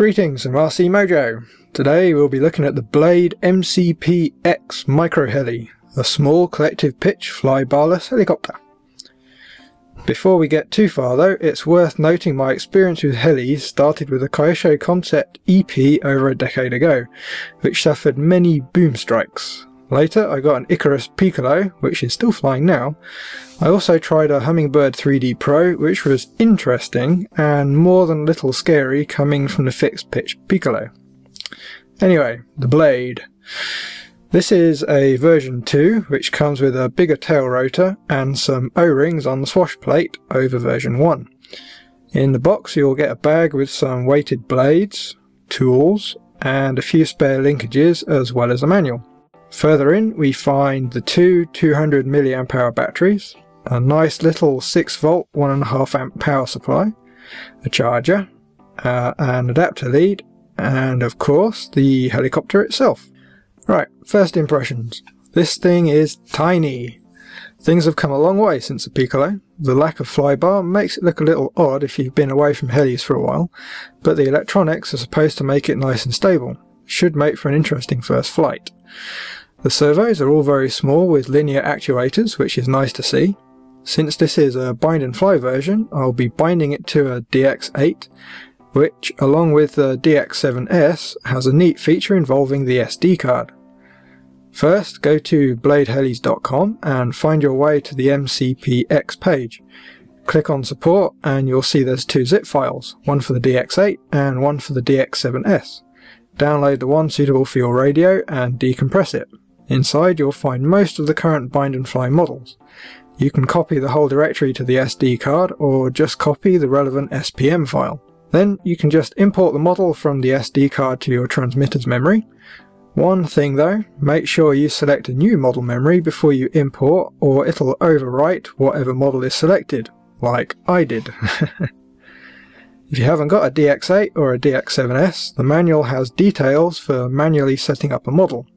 Greetings from RCMojo. Today we'll be looking at the Blade mCP X Micro Heli, a small collective pitch fly-barless helicopter. Before we get too far though, it's worth noting my experience with helis started with a Kyosho Concept EP over a decade ago, which suffered many boom strikes. Later I got an Icarus Piccolo, which is still flying now. I also tried a Hummingbird 3D Pro, which was interesting and more than a little scary coming from the fixed pitch Piccolo. Anyway, the Blade. This is a version 2, which comes with a bigger tail rotor and some O-rings on the swash plate over version 1. In the box you'll get a bag with some weighted blades, tools, and a few spare linkages as well as a manual. Further in we find the two 200 mAh batteries, a nice little 6V 1.5 amp power supply, a charger, an adapter lead, and of course the helicopter itself. Right, first impressions. This thing is tiny. Things have come a long way since the Piccolo. The lack of flybar makes it look a little odd if you've been away from helis for a while, but the electronics are supposed to make it nice and stable. Should make for an interesting first flight. The servos are all very small with linear actuators, which is nice to see. Since this is a bind and fly version, I'll be binding it to a DX8, which, along with the DX7S, has a neat feature involving the SD card. First, go to bladehelis.com and find your way to the mCP X page. Click on support and you'll see there's two zip files, one for the DX8 and one for the DX7S. Download the one suitable for your radio and decompress it. Inside you'll find most of the current bind and fly models. You can copy the whole directory to the SD card or just copy the relevant SPM file. Then you can just import the model from the SD card to your transmitter's memory. One thing though, make sure you select a new model memory before you import or it'll overwrite whatever model is selected, like I did. If you haven't got a DX8 or a DX7S, the manual has details for manually setting up a model.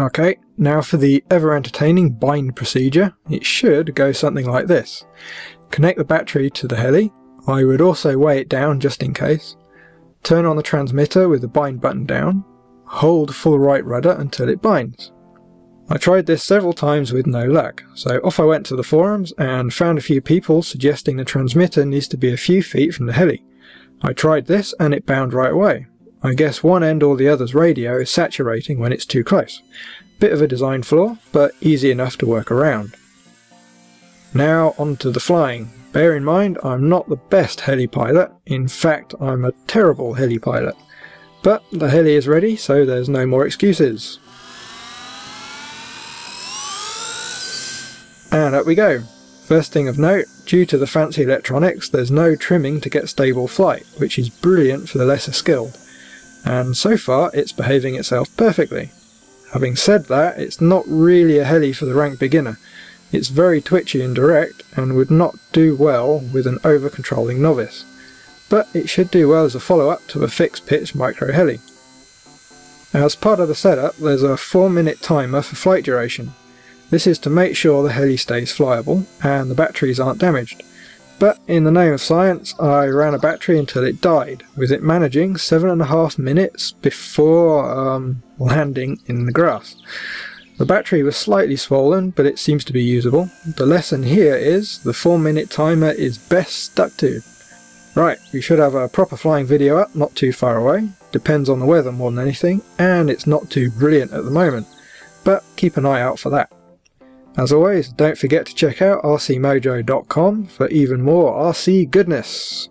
Okay, now for the ever-entertaining bind procedure. It should go something like this. Connect the battery to the heli. I would also weigh it down just in case. Turn on the transmitter with the bind button down. Hold full right rudder until it binds. I tried this several times with no luck, so off I went to the forums and found a few people suggesting the transmitter needs to be a few feet from the heli. I tried this and it bound right away. I guess one end or the other's radio is saturating when it's too close. Bit of a design flaw, but easy enough to work around. Now on to the flying. Bear in mind I'm not the best heli pilot, in fact I'm a terrible heli pilot. But the heli is ready, so there's no more excuses. And up we go. First thing of note, due to the fancy electronics there's no trimming to get stable flight, which is brilliant for the lesser skilled. And so far it's behaving itself perfectly. Having said that, it's not really a heli for the rank beginner. It's very twitchy and direct and would not do well with an over-controlling novice. But it should do well as a follow-up to a fixed pitch micro heli. As part of the setup there's a 4-minute timer for flight duration. This is to make sure the heli stays flyable and the batteries aren't damaged. But in the name of science, I ran a battery until it died, with it managing 7.5 minutes before landing in the grass. The battery was slightly swollen, but it seems to be usable. The lesson here is the 4-minute timer is best stuck to. Right, we should have a proper flying video up not too far away. Depends on the weather more than anything, and it's not too brilliant at the moment. But keep an eye out for that. As always, don't forget to check out rcmojo.com for even more RC goodness.